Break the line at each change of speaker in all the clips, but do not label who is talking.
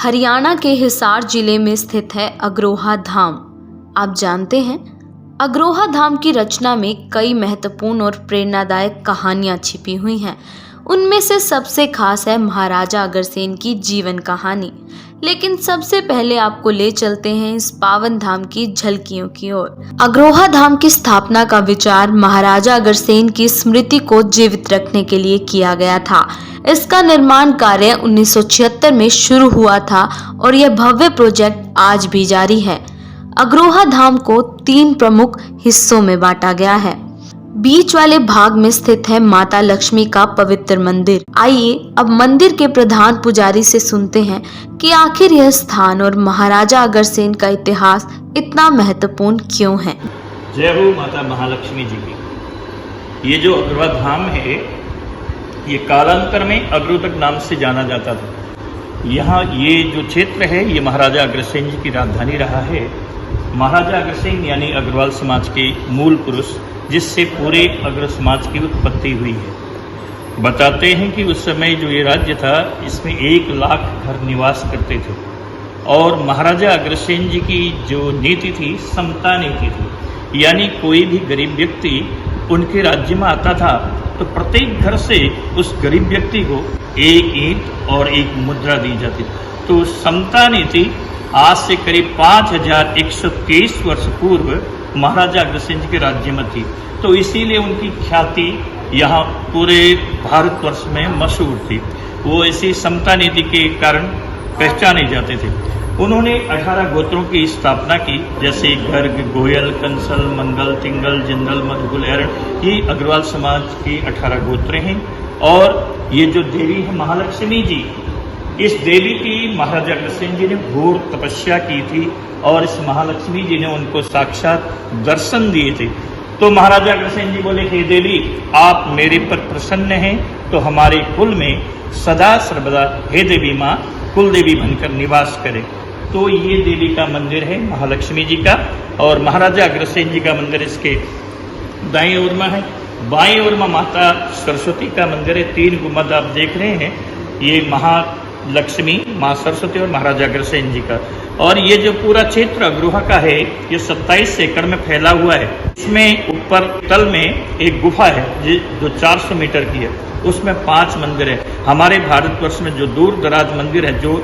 हरियाणा के हिसार जिले में स्थित है अग्रोहा धाम। आप जानते हैं, अग्रोहा धाम की रचना में कई महत्वपूर्ण और प्रेरणादायक कहानियां छिपी हुई हैं। उनमें से सबसे खास है महाराजा अग्रसेन की जीवन कहानी। लेकिन सबसे पहले आपको ले चलते हैं इस पावन धाम की झलकियों की ओर। अग्रोहा धाम की स्थापना का विचार महाराजा अग्रसेन की स्मृति को जीवित रखने के लिए किया गया था। इसका निर्माण कार्य 1976 में शुरू हुआ था और यह भव्य प्रोजेक्ट आज भी जारी है। अग्रोहा धाम को 3 प्रमुख हिस्सों में बांटा गया है। बीच वाले भाग में स्थित है माता लक्ष्मी का पवित्र मंदिर। आइए अब मंदिर के प्रधान पुजारी से सुनते हैं कि आखिर यह स्थान और महाराजा अग्रसेन का इतिहास इतना महत्वपूर्ण क्यों है।
जय हो माता महालक्ष्मी जी की। ये जो अग्रोहा धाम है, ये कालांतर में अग्रोदक नाम से जाना जाता था। यहाँ ये जो क्षेत्र है, ये महाराजा अग्रसेन जी की राजधानी रहा है। महाराजा अग्रसेन यानी अग्रवाल समाज के मूल पुरुष, जिससे पूरे अग्र समाज की उत्पत्ति हुई है। बताते हैं कि उस समय जो ये राज्य था, इसमें 1 लाख घर निवास करते थे और महाराजा अग्रसेन जी की जो नीति थी, समता नीति थी। यानी कोई भी गरीब व्यक्ति उनके राज्य में आता था तो प्रत्येक घर से उस गरीब व्यक्ति को 1 ईंट और 1 मुद्रा दी जाती। तो समता नीति आज से करीब 5123 वर्ष पूर्व महाराजा अग्रसेन जी के राज्य में थी। तो इसीलिए उनकी ख्याति यहाँ पूरे भारतवर्ष में मशहूर थी। वो ऐसी समता नीति के कारण पहचाने जाते थे। उन्होंने 18 गोत्रों की स्थापना की, जैसे गर्ग, गोयल, कंसल, मंगल, तिंगल, जिंदल, मधुकुल, एरण। ये अग्रवाल समाज के 18 गोत्र हैं। और ये जो देवी है महालक्ष्मी जी, इस देवी की महाराजा अग्रसेन जी ने घोर तपस्या की थी और इस महालक्ष्मी जी ने उनको साक्षात दर्शन दिए थे। तो महाराजा अग्रसेन जी बोले, हे देवी, आप मेरे पर प्रसन्न हैं तो हमारे कुल में सदा सर्वदा हे देवी माँ कुल देवी बनकर निवास करें। तो ये देवी का मंदिर है महालक्ष्मी जी का, और महाराजा अग्रसेन जी का मंदिर इसके दाईं ओर में है। बाईं ओर में माता सरस्वती का मंदिर है। 3 गुंबद आप देख रहे हैं, ये महालक्ष्मी, माँ सरस्वती और महाराजा अग्रसेन जी का। और ये जो पूरा क्षेत्र अग्रोहा का है, ये 27 एकड़ में फैला हुआ है। इसमें ऊपर तल में एक गुफा है जो 400 मीटर की है। उसमें 5 मंदिर है। हमारे भारतवर्ष में जो दूर दराज मंदिर है, जो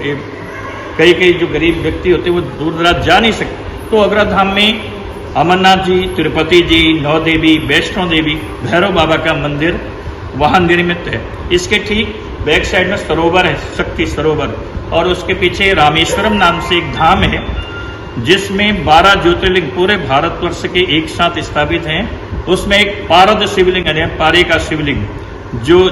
कई जो गरीब व्यक्ति होते हैं वो दूर दराज जा नहीं सकते, तो अग्रोहा धाम में अमरनाथ जी, तिरुपति जी, 9 देवी, वैष्णो देवी, भैरव बाबा का मंदिर वहाँ निर्मित है। इसके ठीक बैक साइड में सरोवर है, शक्ति सरोवर, और उसके पीछे रामेश्वरम नाम से एक धाम है, जिसमें 12 ज्योतिर्लिंग पूरे भारतवर्ष के एक साथ स्थापित हैं। उसमें एक पारद शिवलिंग है, पारे का शिवलिंग,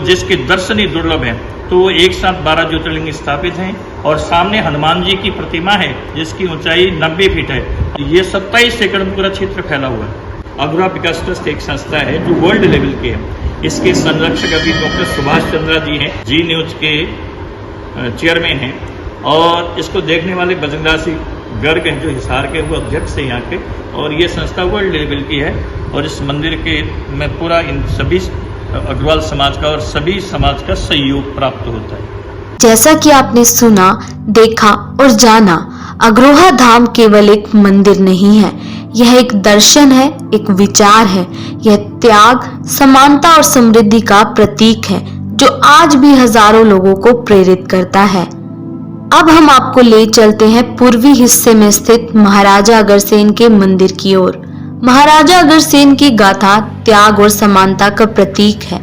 जिसके दर्शन ही दुर्लभ है। तो एक साथ 12 ज्योतिर्लिंग स्थापित हैं। और सामने हनुमान जी की प्रतिमा है, जिसकी ऊंचाई 90 फीट है। ये 27 एकड़ में पूरा क्षेत्र फैला हुआ है। अग्रोहा विकास ट्रस्ट एक संस्था है जो वर्ल्ड लेवल की है। इसके संरक्षक अभी डॉक्टर सुभाष चंद्रा जी हैं, जी न्यूज के चेयरमैन हैं। और इसको देखने वाले बजरंगदास गर्ग हैं, जो हिसार के वो अध्यक्ष है यहाँ के। और ये संस्था वर्ल्ड लेवल की है। और इस मंदिर के में पूरा इन सभी अग्रवाल समाज का और सभी समाज का सहयोग प्राप्त होता है।
जैसा कि आपने सुना, देखा और जाना, अग्रोहा धाम केवल एक मंदिर नहीं है, यह एक दर्शन है, एक विचार है। यह त्याग, समानता और समृद्धि का प्रतीक है, जो आज भी हजारों लोगों को प्रेरित करता है। अब हम आपको ले चलते हैं पूर्वी हिस्से में स्थित महाराजा अग्रसेन के मंदिर की ओर। महाराजा अग्रसेन की गाथा त्याग और समानता का प्रतीक है।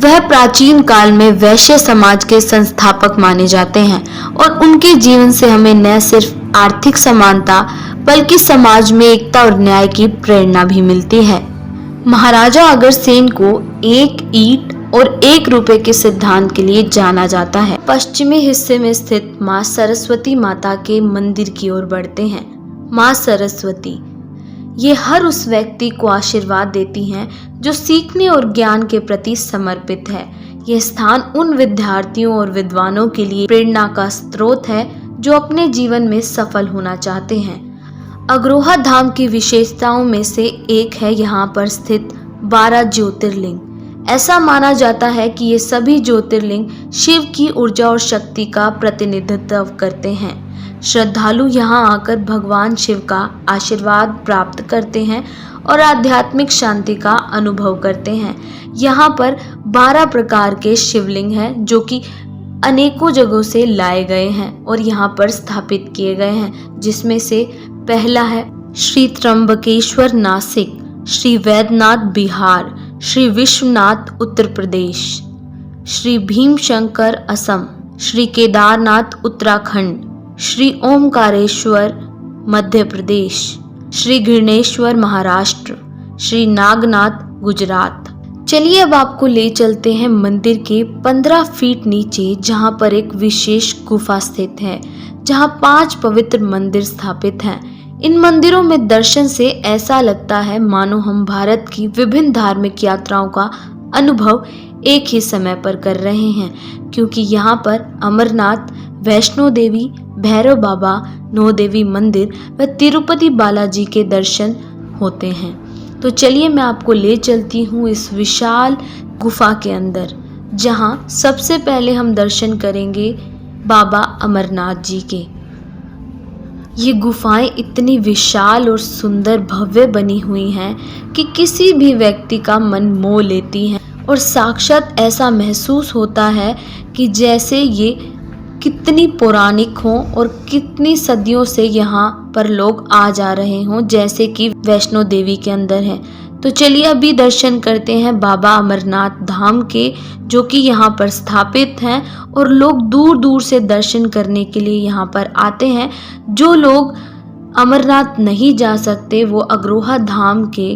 वह प्राचीन काल में वैश्य समाज के संस्थापक माने जाते हैं और उनके जीवन से हमें न सिर्फ आर्थिक समानता बल्कि समाज में एकता और न्याय की प्रेरणा भी मिलती है। महाराजा अग्रसेन को 1 ईंट और 1 रुपए के सिद्धांत के लिए जाना जाता है। पश्चिमी हिस्से में स्थित माँ सरस्वती माता के मंदिर की ओर बढ़ते हैं। माँ सरस्वती ये हर उस व्यक्ति को आशीर्वाद देती हैं जो सीखने और ज्ञान के प्रति समर्पित है। यह स्थान उन विद्यार्थियों और विद्वानों के लिए प्रेरणा का स्रोत है जो अपने जीवन में सफल होना चाहते हैं। अग्रोहा धाम की विशेषताओं में से एक है यहाँ पर स्थित 12 ज्योतिर्लिंग। ऐसा माना जाता है कि ये सभी ज्योतिर्लिंग शिव की ऊर्जा और शक्ति का प्रतिनिधित्व करते हैं। श्रद्धालु यहाँ आकर भगवान शिव का आशीर्वाद प्राप्त करते हैं और आध्यात्मिक शांति का अनुभव करते हैं। यहाँ पर 12 प्रकार के शिवलिंग हैं जो कि अनेकों जगहों से लाए गए हैं और यहाँ पर स्थापित किए गए हैं, जिसमें से पहला है श्री त्र्यंबकेश्वर नासिक, श्री वैद्यनाथ बिहार, श्री विश्वनाथ उत्तर प्रदेश, श्री भीमशंकर असम, श्री केदारनाथ उत्तराखंड, श्री ओमकारेश्वर मध्य प्रदेश, श्री घृणेश्वर महाराष्ट्र, श्री नागनाथ गुजरात। चलिए अब आपको ले चलते हैं मंदिर के 15 फीट नीचे, जहां पर एक विशेष गुफा स्थित है, जहां 5 पवित्र मंदिर स्थापित हैं। इन मंदिरों में दर्शन से ऐसा लगता है मानो हम भारत की विभिन्न धार्मिक यात्राओं का अनुभव एक ही समय पर कर रहे हैं, क्योंकि यहाँ पर अमरनाथ, वैष्णो देवी, भैरव बाबा, नौ देवी मंदिर व तिरुपति बालाजी के दर्शन होते हैं। तो चलिए मैं आपको ले चलती हूँ इस विशाल गुफा के अंदर, जहाँ सबसे पहले हम दर्शन करेंगे बाबा अमरनाथ जी के। ये गुफाएं इतनी विशाल और सुंदर भव्य बनी हुई हैं कि किसी भी व्यक्ति का मन मोह लेती हैं और साक्षात ऐसा महसूस होता है कि जैसे ये कितनी पौराणिक हों और कितनी सदियों से यहाँ पर लोग आ जा रहे हों, जैसे कि वैष्णो देवी के अंदर है। तो चलिए अभी दर्शन करते हैं बाबा अमरनाथ धाम के, जो कि यहाँ पर स्थापित हैं और लोग दूर दूर से दर्शन करने के लिए यहाँ पर आते हैं। जो लोग अमरनाथ नहीं जा सकते वो अग्रोहा धाम के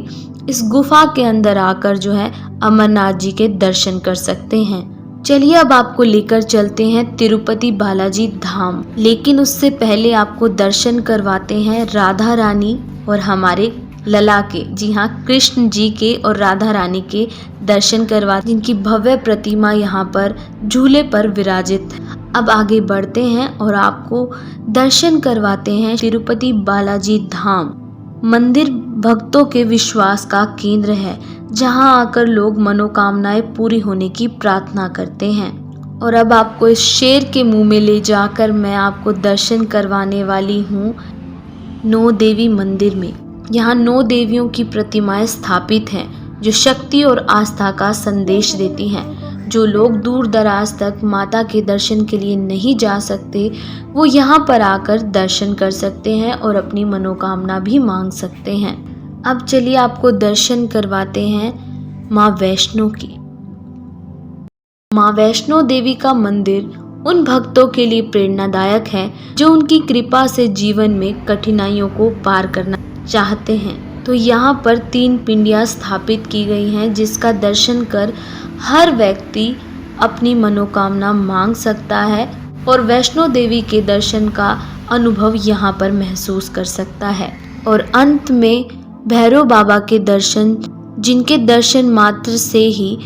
इस गुफा के अंदर आकर जो है अमरनाथ जी के दर्शन कर सकते हैं। चलिए अब आपको लेकर चलते हैं तिरुपति बालाजी धाम, लेकिन उससे पहले आपको दर्शन करवाते हैं राधा रानी और हमारे लला के। जी हाँ, कृष्ण जी के और राधा रानी के दर्शन करवा, जिनकी भव्य प्रतिमा यहाँ पर झूले पर विराजित है। अब आगे बढ़ते हैं और आपको दर्शन करवाते हैं तिरुपति बालाजी धाम। मंदिर भक्तों के विश्वास का केंद्र है, जहां आकर लोग मनोकामनाएं पूरी होने की प्रार्थना करते हैं। और अब आपको इस शेर के मुंह में ले जाकर मैं आपको दर्शन करवाने वाली हूँ नौ देवी मंदिर में। यहाँ 9 देवियों की प्रतिमाएं स्थापित हैं, जो शक्ति और आस्था का संदेश देती हैं। जो लोग दूर दराज तक माता के दर्शन के लिए नहीं जा सकते, वो यहाँ पर आकर दर्शन कर सकते हैं और अपनी मनोकामना भी मांग सकते हैं। अब चलिए आपको दर्शन करवाते हैं माँ वैष्णो की। माँ वैष्णो देवी का मंदिर उन भक्तों के लिए प्रेरणादायक है जो उनकी कृपा से जीवन में कठिनाइयों को पार करना चाहते हैं। तो यहाँ पर 3 पिंडियाँ स्थापित की गई हैं, जिसका दर्शन कर हर व्यक्ति अपनी मनोकामना मांग सकता है और वैष्णो देवी के दर्शन का अनुभव यहाँ पर महसूस कर सकता है। और अंत में भैरव बाबा के दर्शन, जिनके दर्शन मात्र से ही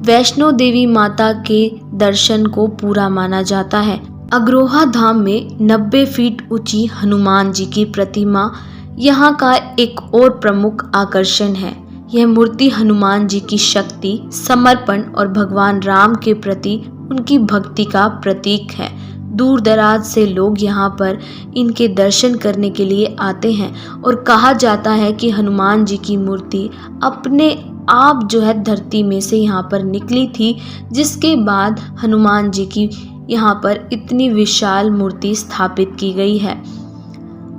वैष्णो देवी माता के दर्शन को पूरा माना जाता है। अग्रोहा धाम में 90 फीट ऊंची हनुमान जी की प्रतिमा यहाँ का एक और प्रमुख आकर्षण है। यह मूर्ति हनुमान जी की शक्ति, समर्पण और भगवान राम के प्रति उनकी भक्ति का प्रतीक है। दूर दराज से लोग यहाँ पर इनके दर्शन करने के लिए आते हैं और कहा जाता है कि हनुमान जी की मूर्ति अपने आप जो है धरती में से यहाँ पर निकली थी, जिसके बाद हनुमान जी की यहाँ पर इतनी विशाल मूर्ति स्थापित की गई है।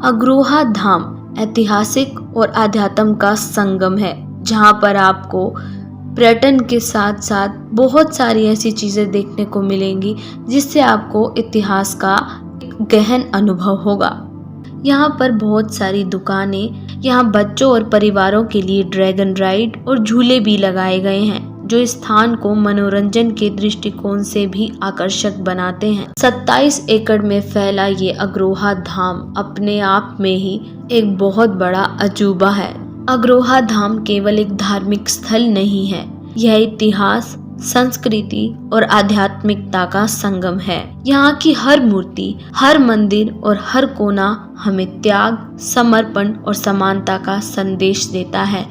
अग्रोहा धाम ऐतिहासिक और आध्यात्म का संगम है, जहाँ पर आपको पर्यटन के साथ साथ बहुत सारी ऐसी चीज़ें देखने को मिलेंगी जिससे आपको इतिहास का गहन अनुभव होगा। यहाँ पर बहुत सारी दुकानें, यहाँ बच्चों और परिवारों के लिए ड्रैगन राइड और झूले भी लगाए गए हैं, जो इस स्थान को मनोरंजन के दृष्टिकोण से भी आकर्षक बनाते हैं। 27 एकड़ में फैला ये अग्रोहा धाम अपने आप में ही एक बहुत बड़ा अजूबा है। अग्रोहा धाम केवल एक धार्मिक स्थल नहीं है, यह इतिहास, संस्कृति और आध्यात्मिकता का संगम है। यहाँ की हर मूर्ति, हर मंदिर और हर कोना हमें त्याग, समर्पण और समानता का संदेश देता है।